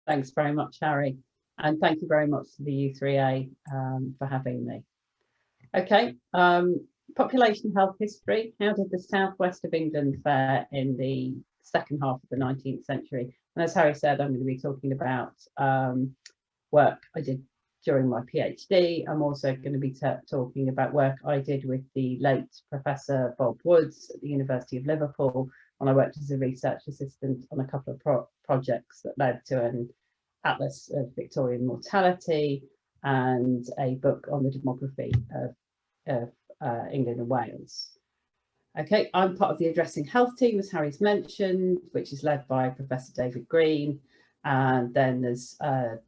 Thanks very much, Harry. And thank you very much to the U3A for having me. Okay, population health history. How did the southwest of England fare in the second half of the 19th century? And as Harry said, I'm going to be talking about work I did during my PhD. I'm also going to be talking about work I did with the late Professor Bob Woods at the University of Liverpool when I worked as a research assistant on a couple of projects that led to an atlas of Victorian mortality and a book on the demography of England and Wales. Okay, I'm part of the Addressing Health team, as Harry's mentioned, which is led by Professor David Green. And then there's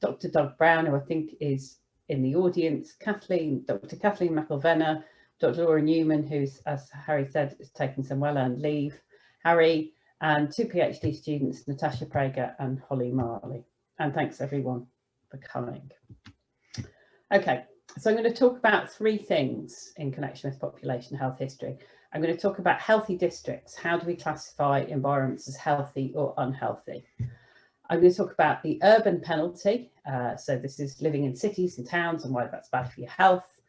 Dr. Doug Brown, who I think is in the audience, Dr. Kathleen McElvenna, Dr. Laura Newman, who's, as Harry said, is taking some well-earned leave, Harry, and two PhD students, Natasha Prager and Holly Marley. And thanks everyone for coming. Okay, so I'm going to talk about three things in connection with population health history. I'm going to talk about healthy districts. How do we classify environments as healthy or unhealthy? I'm going to talk about the urban penalty. So this is living in cities and towns and why that's bad for your health.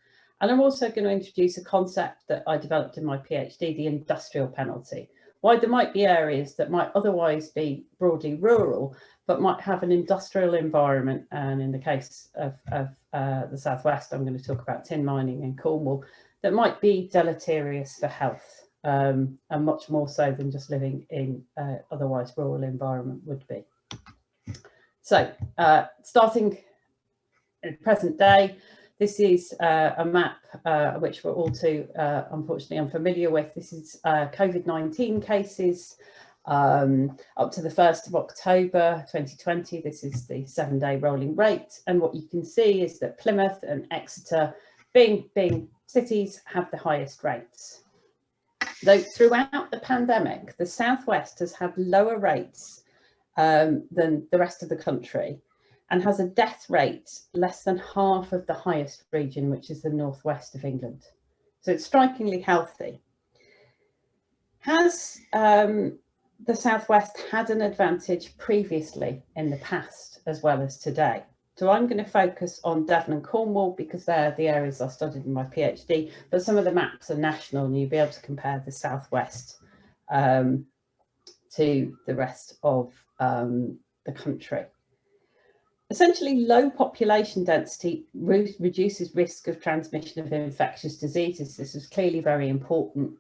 And I'm also going to introduce a concept that I developed in my PhD, the industrial penalty. Why there might be areas that might otherwise be broadly rural, but might have an industrial environment. And in the case of the Southwest, I'm going to talk about tin mining in Cornwall, that might be deleterious for health, and much more so than just living in otherwise rural environment would be. So starting in present day, this is a map which we're all too unfortunately unfamiliar with. This is COVID-19 cases up to the 1st of October 2020. This is the 7-day rolling rate. And what you can see is that Plymouth and Exeter, being cities, have the highest rates. Though throughout the pandemic, the Southwest has had lower rates than the rest of the country and has a death rate less than half of the highest region, which is the northwest of England. So it's strikingly healthy. Has the Southwest had an advantage previously in the past as well as today? So I'm going to focus on Devon and Cornwall because they're the areas I studied in my PhD, but some of the maps are national and you'll be able to compare the Southwest to the rest of the country. Essentially, low population density reduces risk of transmission of infectious diseases. This was clearly very important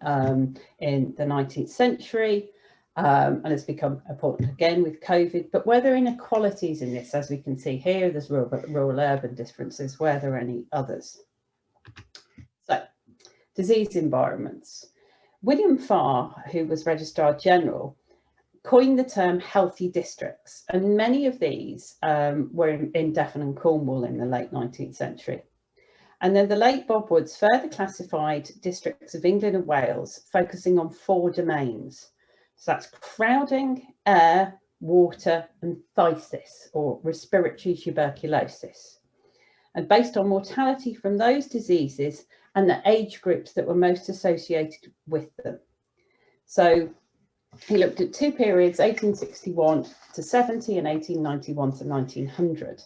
in the 19th century, and it's become important again with COVID. But were there inequalities in this? As we can see here, there's rural-urban differences. Were there any others? So, disease environments. William Farr, who was Registrar General, coined the term healthy districts, and many of these were in Devon and Cornwall in the late 19th century. And then the late Bob Woods further classified districts of England and Wales, focusing on 4 domains. So that's crowding, air, water, and phthisis, or respiratory tuberculosis. And based on mortality from those diseases and the age groups that were most associated with them. So he looked at 2 periods, 1861 to 70 and 1891 to 1900.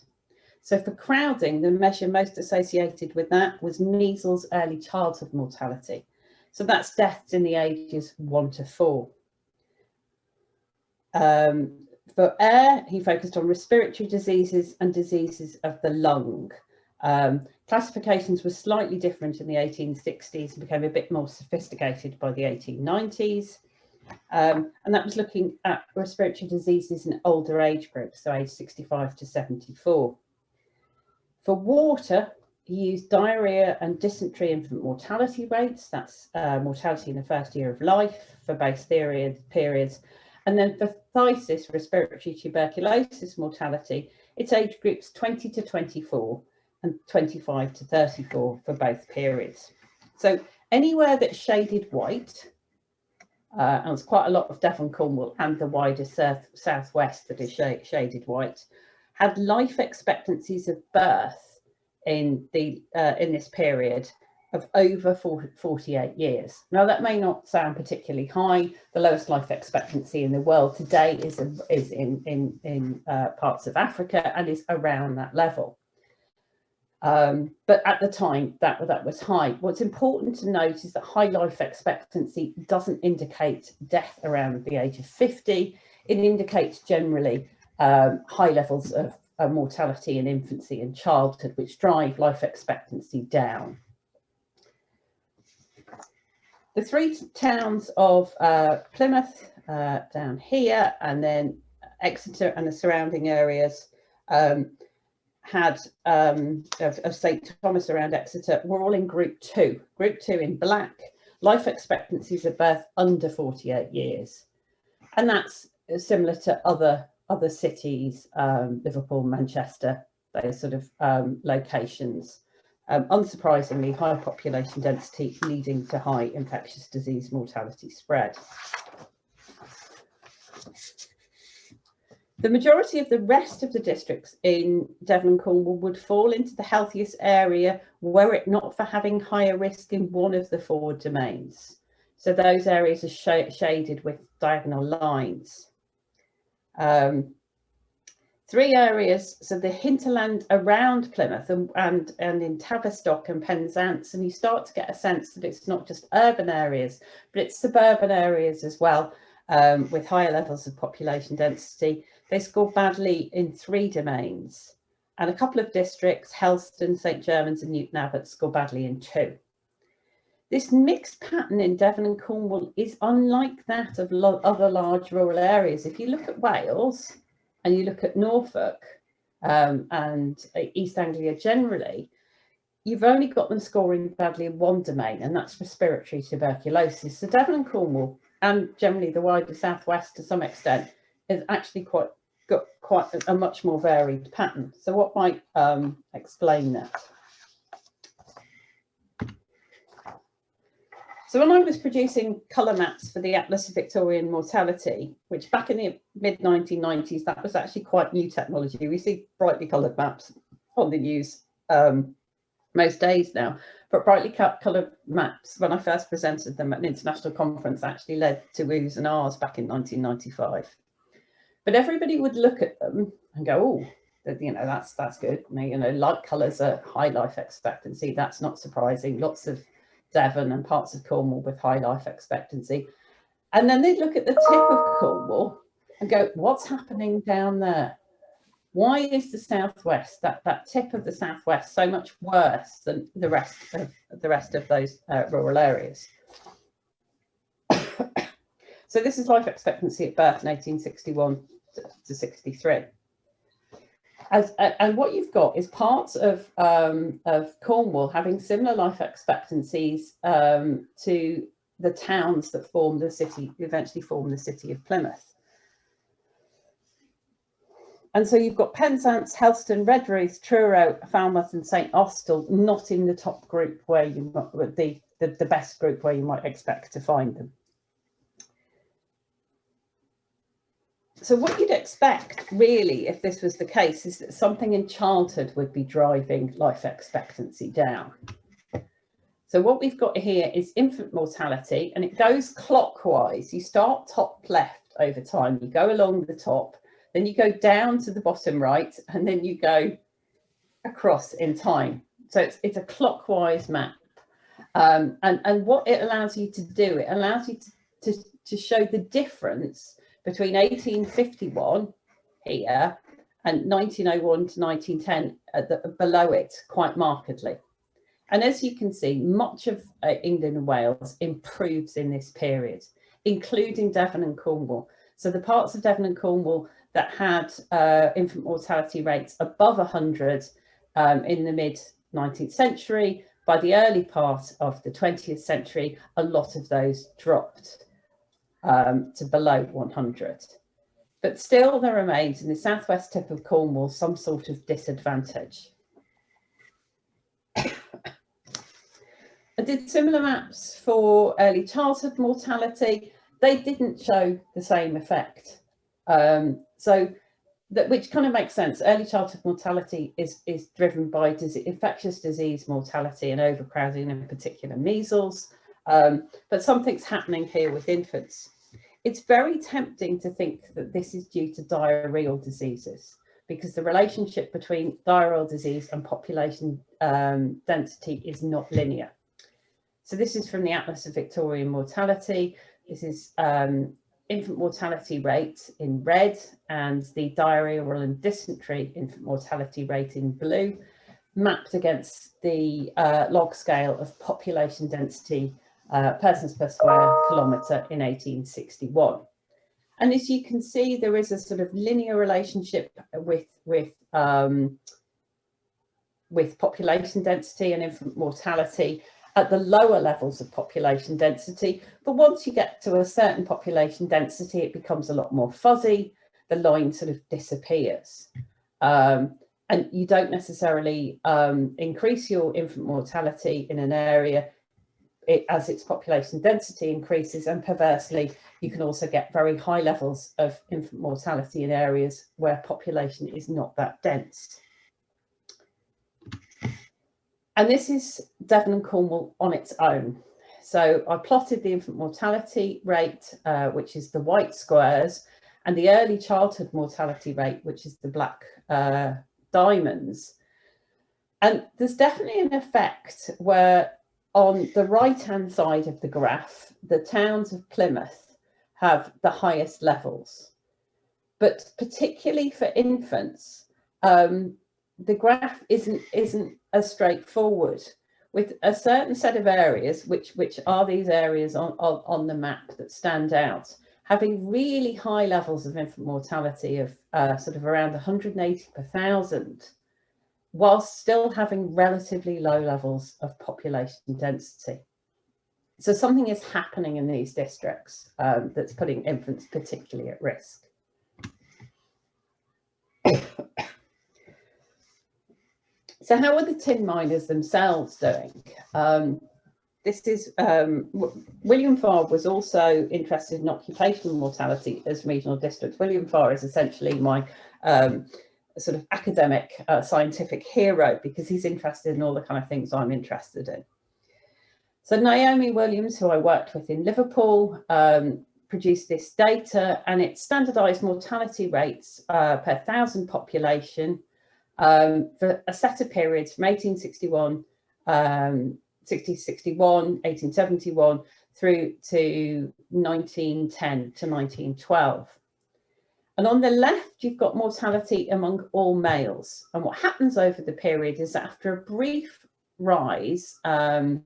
So for crowding, the measure most associated with that was measles early childhood mortality. So that's deaths in the ages 1 to 4. For air, he focused on respiratory diseases and diseases of the lung. Classifications were slightly different in the 1860s and became a bit more sophisticated by the 1890s. And that was looking at respiratory diseases in older age groups, so age 65 to 74. For water, he used diarrhea and dysentery infant mortality rates. That's mortality in the first year of life for both periods. And then for phthisis, respiratory tuberculosis mortality, it's age groups 20 to 24 and 25 to 34 for both periods. So anywhere that's shaded white, and there's quite a lot of Devon Cornwall and the wider southwest that is shaded white, had life expectancies of birth in this period of over 48 years. Now, that may not sound particularly high. The lowest life expectancy in the world today is in parts of Africa and is around that level. But at the time, that was high. What's important to note is that high life expectancy doesn't indicate death around the age of 50. It indicates generally high levels of mortality in infancy and childhood, which drive life expectancy down. The three towns of Plymouth down here, and then Exeter and the surrounding areas had of St Thomas around Exeter were all in Group 2. Group 2 in black, life expectancies of birth under 48 years. And that's similar to other cities, Liverpool, Manchester, those sort of locations. Unsurprisingly, high population density leading to high infectious disease mortality spread. The majority of the rest of the districts in Devon and Cornwall would fall into the healthiest area were it not for having higher risk in one of the 4 domains. So those areas are shaded with diagonal lines. 3 areas, so the hinterland around Plymouth and in Tavistock and Penzance, and you start to get a sense that it's not just urban areas, but it's suburban areas as well, with higher levels of population density. They scored badly in 3 domains, and a couple of districts, Helston, St Germans and Newton Abbot, scored badly in 2. This mixed pattern in Devon and Cornwall is unlike that of other large rural areas. If you look at Wales, and you look at Norfolk and East Anglia generally, you've only got them scoring badly in 1 domain, and that's respiratory tuberculosis. So Devon and Cornwall, and generally the wider southwest to some extent, is actually got quite a much more varied pattern. So what might explain that? So when I was producing colour maps for the Atlas of Victorian Mortality, which back in the mid-1990s, that was actually quite new technology. We see brightly coloured maps on the news most days now, but brightly coloured maps, when I first presented them at an international conference, actually led to oohs and ahs back in 1995. But everybody would look at them and go, oh, you know, that's good. You know, light colours are high life expectancy. That's not surprising. Lots of Devon and parts of Cornwall with high life expectancy. And then they'd look at the tip of Cornwall and go, what's happening down there? Why is the southwest, that tip of the southwest, so much worse than the rest of those rural areas? So this is life expectancy at birth in 1861 to 63. And what you've got is parts of Cornwall having similar life expectancies to the towns that form the city, eventually form the city of Plymouth. And so you've got Penzance, Helston, Redruth, Truro, Falmouth and St Austell not in the top group where you the best group where you might expect to find them. So what you'd expect, really, if this was the case, is that something in childhood would be driving life expectancy down. So what we've got here is infant mortality, and it goes clockwise. You start top left over time, you go along the top, then you go down to the bottom right, and then you go across in time. So it's a clockwise map. And what it allows you to do, it allows you to show the difference between 1851 here and 1901 to 1910 below it quite markedly. And as you can see, much of England and Wales improves in this period, including Devon and Cornwall. So the parts of Devon and Cornwall that had infant mortality rates above 100 in the mid-19th century, by the early part of the 20th century, a lot of those dropped to below 100. But still there remains in the southwest tip of Cornwall some sort of disadvantage. I did similar maps for early childhood mortality. They didn't show the same effect. So which kind of makes sense. Early childhood mortality is driven by infectious disease mortality and overcrowding, in particular measles. But something's happening here with infants. It's very tempting to think that this is due to diarrheal diseases, because the relationship between diarrheal disease and population density is not linear. So this is from the Atlas of Victorian Mortality. This is infant mortality rate in red and the diarrheal and dysentery infant mortality rate in blue, mapped against the log scale of population density persons per square kilometre in 1861. And as you can see, there is a sort of linear relationship with population density and infant mortality at the lower levels of population density. But once you get to a certain population density, it becomes a lot more fuzzy. The line sort of disappears. And you don't necessarily increase your infant mortality in an area as its population density increases, and perversely, you can also get very high levels of infant mortality in areas where population is not that dense. And this is Devon and Cornwall on its own. So I plotted the infant mortality rate, which is the white squares, and the early childhood mortality rate, which is the black diamonds. And there's definitely an effect where on the right-hand side of the graph, the towns of Plymouth have the highest levels. But particularly for infants, the graph isn't as straightforward, with a certain set of areas, which are these areas on the map that stand out, having really high levels of infant mortality of sort of around 180 per thousand, whilst still having relatively low levels of population density. So something is happening in these districts that's putting infants particularly at risk. So how are the tin miners themselves doing? This is William Farr was also interested in occupational mortality as regional districts. William Farr is essentially my sort of academic scientific hero, because he's interested in all the kind of things I'm interested in. So Naomi Williams, who I worked with in Liverpool, produced this data, and it standardised mortality rates per 1,000 population for a set of periods from 1861, 1871 through to 1910 to 1912. And on the left, you've got mortality among all males. And what happens over the period is that after a brief rise in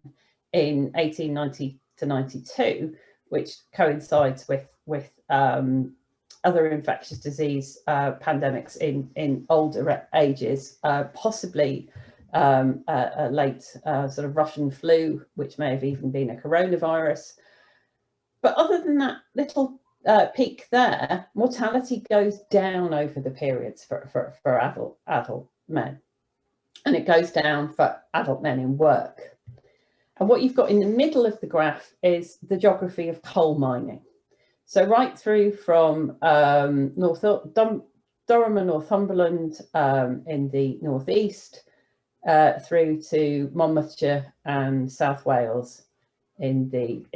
1890 to 92, which coincides with other infectious disease pandemics in older ages, possibly a late sort of Russian flu, which may have even been a coronavirus. But other than that little peak there, mortality goes down over the periods for adult men, and it goes down for adult men in work. And what you've got in the middle of the graph is the geography of coal mining. So right through from Durham and Northumberland in the northeast, through to Monmouthshire and South Wales in the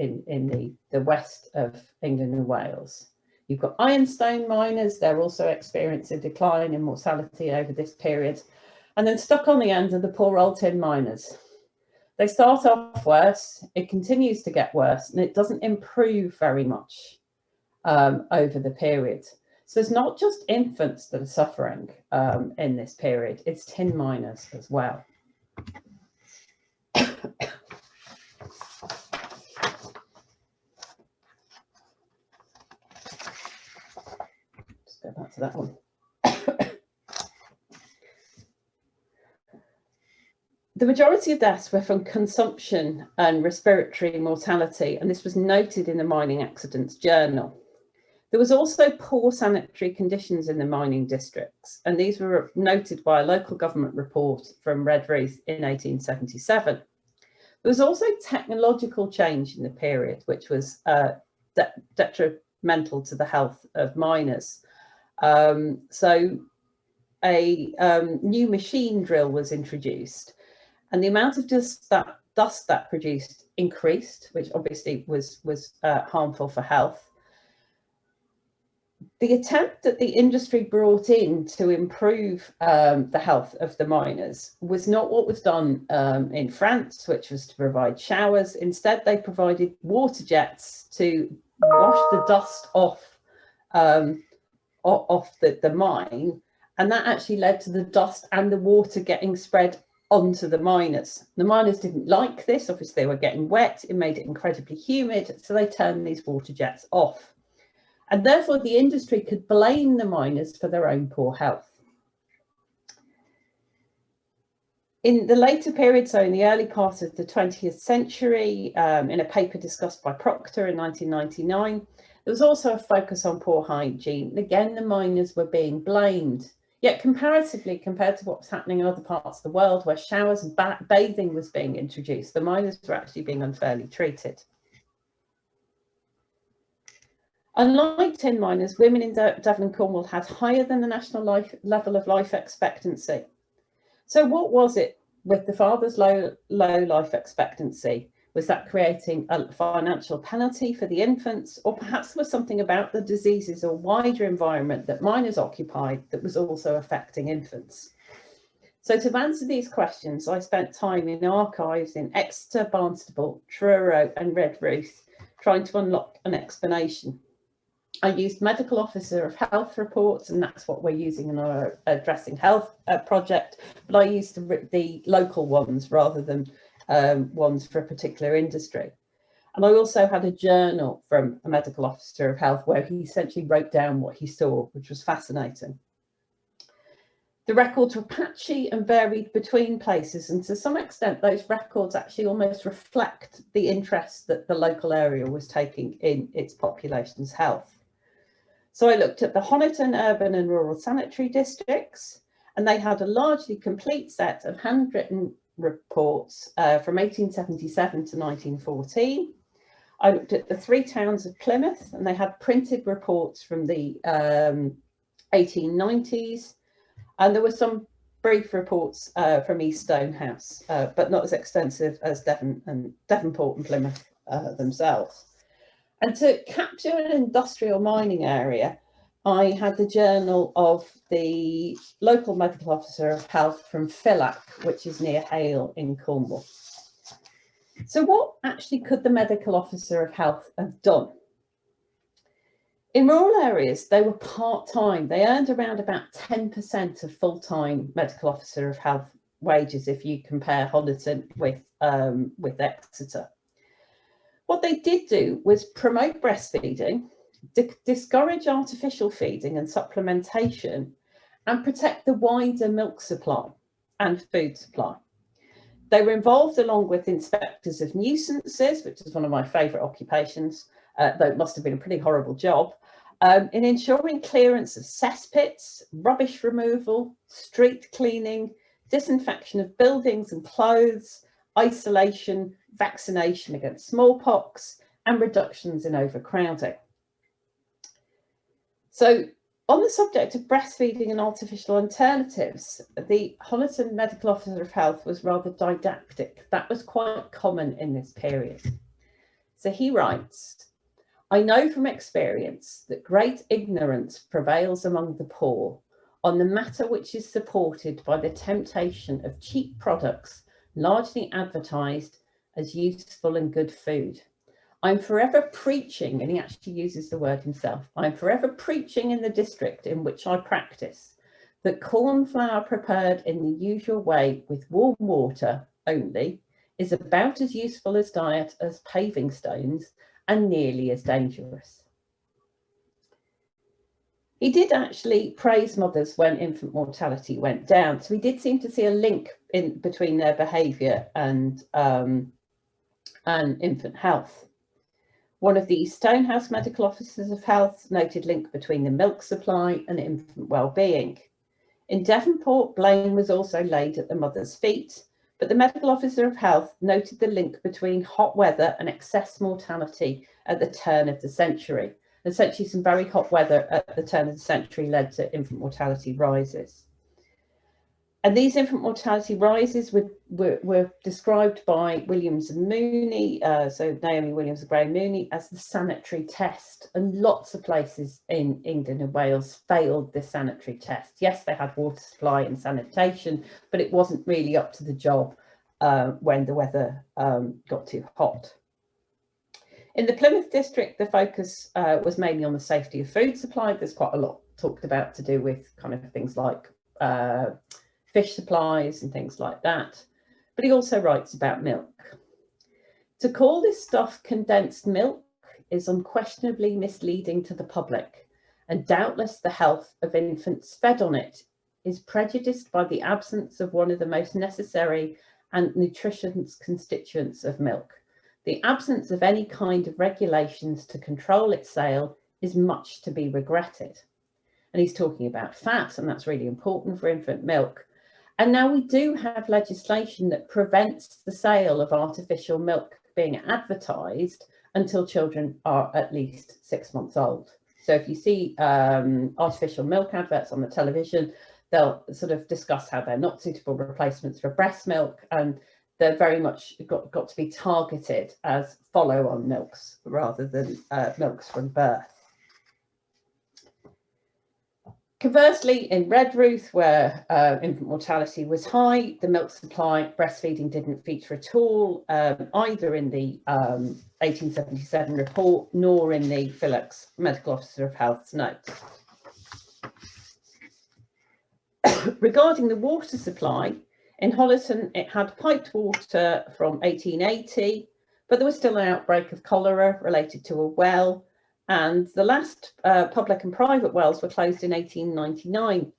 west of England and Wales. You've got ironstone miners. They're also experiencing a decline in mortality over this period. And then stuck on the end are the poor old tin miners. They start off worse, it continues to get worse, and it doesn't improve very much over the period. So it's not just infants that are suffering in this period, it's tin miners as well. Just go back to that one. The majority of deaths were from consumption and respiratory mortality, and this was noted in the Mining Accidents Journal. There was also poor sanitary conditions in the mining districts, and these were noted by a local government report from Redruth in 1877. There was also technological change in the period, which was detrimental to the health of miners. So a new machine drill was introduced, and the amount of dust that produced increased, which obviously was harmful for health. The attempt that the industry brought in to improve the health of the miners was not what was done in France, which was to provide showers. Instead, they provided water jets to wash the dust off the mine, and that actually led to the dust and the water getting spread onto the miners. The miners didn't like this. Obviously, they were getting wet. It made it incredibly humid, so they turned these water jets off. And therefore, the industry could blame the miners for their own poor health. In the later period, so in the early part of the 20th century, in a paper discussed by Proctor in 1999, there was also a focus on poor hygiene. And again, the miners were being blamed. Yet comparatively, compared to what was happening in other parts of the world, where showers and bathing was being introduced, the miners were actually being unfairly treated. Unlike tin miners, women in Devon Cornwall had higher than the national level of life expectancy. So what was it with the father's low life expectancy? Was that creating a financial penalty for the infants, or perhaps there was something about the diseases or wider environment that miners occupied that was also affecting infants? So to answer these questions, I spent time in archives in Exeter, Barnstaple, Truro and Redruth, trying to unlock an explanation. I used medical officer of health reports, and that's what we're using in our addressing health project, but I used the local ones rather than ones for a particular industry. And I also had a journal from a medical officer of health where he essentially wrote down what he saw, which was fascinating. The records were patchy and varied between places, and to some extent those records actually almost reflect the interest that the local area was taking in its population's health. So I looked at the Honiton urban and rural sanitary districts, and they had a largely complete set of handwritten reports from 1877 to 1914. I looked at the 3 towns of Plymouth, and they had printed reports from the 1890s, and there were some brief reports from East Stonehouse, but not as extensive as Devonport and Plymouth themselves. And to capture an industrial mining area, I had the journal of the local medical officer of health from Phillack, which is near Hale in Cornwall. So what actually could the medical officer of health have done? In rural areas, they were part-time. They earned around about 10% of full-time medical officer of health wages if you compare Honiton with Exeter. What they did do was promote breastfeeding, discourage artificial feeding and supplementation, and protect the wider milk supply and food supply. They were involved along with inspectors of nuisances, which is one of my favourite occupations, though it must have been a pretty horrible job, in ensuring clearance of cesspits, rubbish removal, street cleaning, disinfection of buildings and clothes, isolation, vaccination against smallpox, and reductions in overcrowding. So on the subject of breastfeeding and artificial alternatives, the Honiton Medical Officer of Health was rather didactic. That was quite common in this period. So he writes, "I know from experience that great ignorance prevails among the poor on the matter which is supported by the temptation of cheap products largely advertised as useful and good food. I'm forever preaching," and he actually uses the word himself, "I'm forever preaching in the district in which I practice that corn flour prepared in the usual way with warm water only is about as useful as diet as paving stones and nearly as dangerous." He did actually praise mothers when infant mortality went down. So he did seem to see a link between their behaviour and infant health. One of the Stonehouse medical officers of health noted link between the milk supply and infant well-being. In Devonport, blame was also laid at the mother's feet, but the medical officer of health noted the link between hot weather and excess mortality at the turn of the century. Essentially, some very hot weather at the turn of the century led to infant mortality rises. And these infant mortality rises were described by Williams and Mooney, so Naomi Williams and Graham Mooney, as the sanitary test. And lots of places in England and Wales failed this sanitary test. Yes, they had water supply and sanitation, but it wasn't really up to the job when the weather got too hot. In the Plymouth district, the focus was mainly on the safety of food supply. There's quite a lot talked about to do with kind of things like fish supplies and things like that. But he also writes about milk. To call this stuff condensed milk is unquestionably misleading to the public, and doubtless the health of infants fed on it is prejudiced by the absence of one of the most necessary and nutritious constituents of milk. The absence of any kind of regulations to control its sale is much to be regretted. And he's talking about fat, and that's really important for infant milk. And now we do have legislation that prevents the sale of artificial milk being advertised until children are at least 6 months old. So if you see artificial milk adverts on the television, they'll sort of discuss how they're not suitable replacements for breast milk, and they're very much got to be targeted as follow-on milks rather than milks from birth. Conversely, in Redruth, where infant mortality was high, the milk supply, breastfeeding didn't feature at all, either in the 1877 report nor in the Phillack's Medical Officer of Health's notes. Regarding the water supply, in Honiton, it had piped water from 1880, but there was still an outbreak of cholera related to a well, and the last public and private wells were closed in 1899.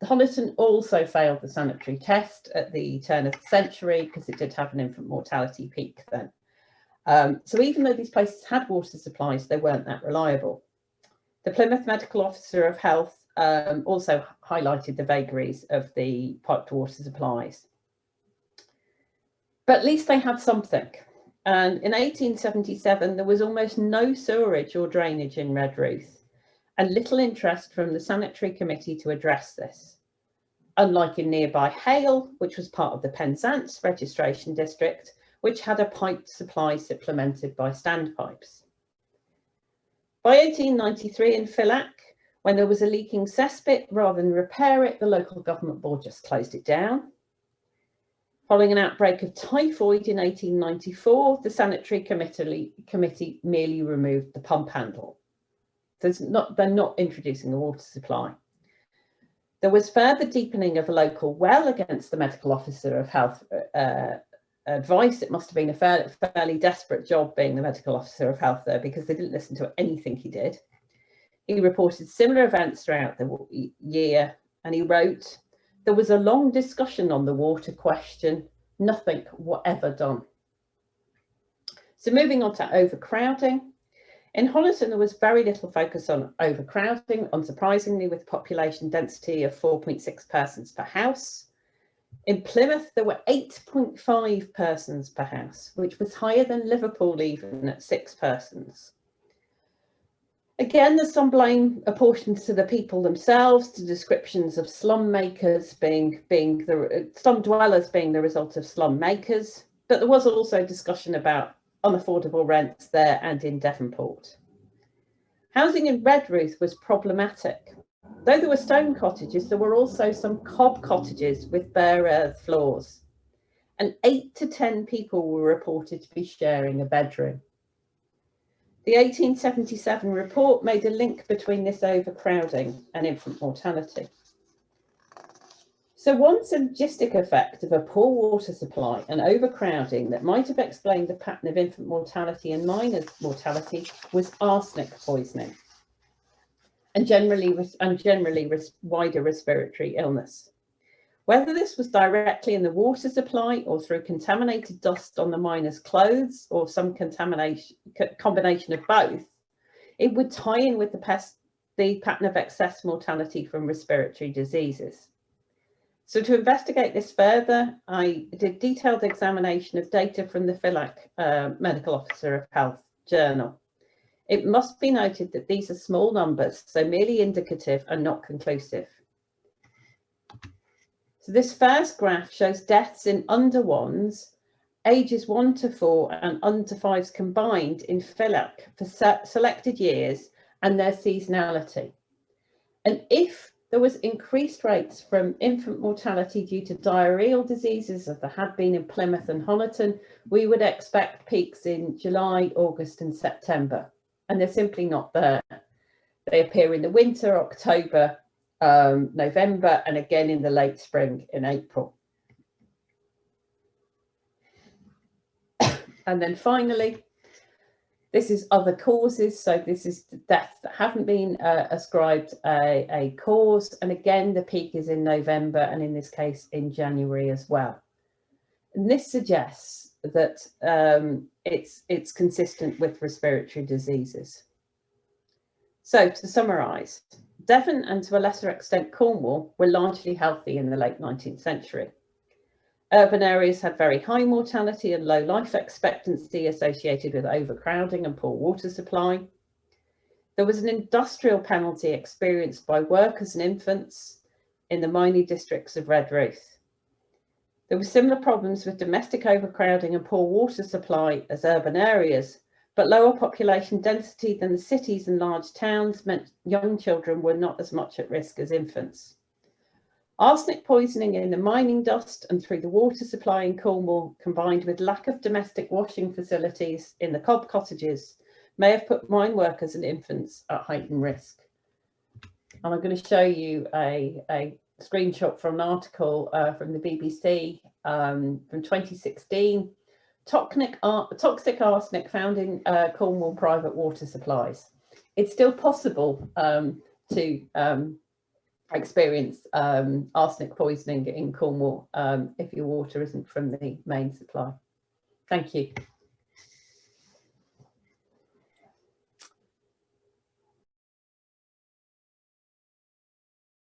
Honiton also failed the sanitary test at the turn of the century because it did have an infant mortality peak then. So even though these places had water supplies, they weren't that reliable. The Plymouth Medical Officer of Health also highlighted the vagaries of the piped water supplies. But at least they had something. And in 1877, there was almost no sewerage or drainage in Redruth, and little interest from the Sanitary Committee to address this. Unlike in nearby Hale, which was part of the Penzance registration district, which had a piped supply supplemented by standpipes. By 1893 in Phillack, when there was a leaking cesspit, rather than repair it, the local government board just closed it down. Following an outbreak of typhoid in 1894, the Sanitary Committee merely removed the pump handle. They're not introducing a water supply. There was further deepening of a local well against the Medical Officer of Health advice. It must have been a fairly desperate job being the Medical Officer of Health there, because they didn't listen to anything he did. He reported similar events throughout the year, and he wrote, "There was a long discussion on the water question, nothing whatever done." So moving on to overcrowding. In Honiton, there was very little focus on overcrowding, unsurprisingly, with population density of 4.6 persons per house. In Plymouth, there were 8.5 persons per house, which was higher than Liverpool even at 6 persons. Again, there's some blame apportioned to the people themselves, to descriptions of slum makers slum dwellers being the result of slum makers, but there was also discussion about unaffordable rents there and in Devonport. Housing in Redruth was problematic. Though there were stone cottages, there were also some cob cottages with bare earth floors, and 8 to 10 people were reported to be sharing a bedroom. The 1877 report made a link between this overcrowding and infant mortality. So one synergistic effect of a poor water supply and overcrowding that might have explained the pattern of infant mortality and minor mortality was arsenic poisoning, and generally wider respiratory illness. Whether this was directly in the water supply or through contaminated dust on the miners' clothes, or some combination of both, it would tie in with the pattern of excess mortality from respiratory diseases. So to investigate this further, I did detailed examination of data from the Phillack Medical Officer of Health journal. It must be noted that these are small numbers, so merely indicative and not conclusive. So this first graph shows deaths in under ones, ages 1 to 4 and under 5s combined in Phillack for selected years and their seasonality. And if there was increased rates from infant mortality due to diarrheal diseases, as there had been in Plymouth and Honiton, we would expect peaks in July, August and September. And they're simply not there. They appear in the winter, October, November, and again in the late spring in April. And then finally, this is other causes. So this is deaths that haven't been ascribed a cause. And again, the peak is in November and in this case in January as well. And this suggests that it's consistent with respiratory diseases. So to summarise, Devon and to a lesser extent Cornwall were largely healthy in the late 19th century. Urban areas had very high mortality and low life expectancy associated with overcrowding and poor water supply. There was an industrial penalty experienced by workers and infants in the mining districts of Redruth. There were similar problems with domestic overcrowding and poor water supply as urban areas, but lower population density than the cities and large towns meant young children were not as much at risk as infants. Arsenic poisoning in the mining dust and through the water supply in Cornwall, combined with lack of domestic washing facilities in the cob cottages, may have put mine workers and infants at heightened risk. And I'm going to show you a screenshot from an article from the BBC from 2016. Toxic arsenic found in Cornwall private water supplies. It's still possible to experience arsenic poisoning in Cornwall if your water isn't from the main supply. Thank you.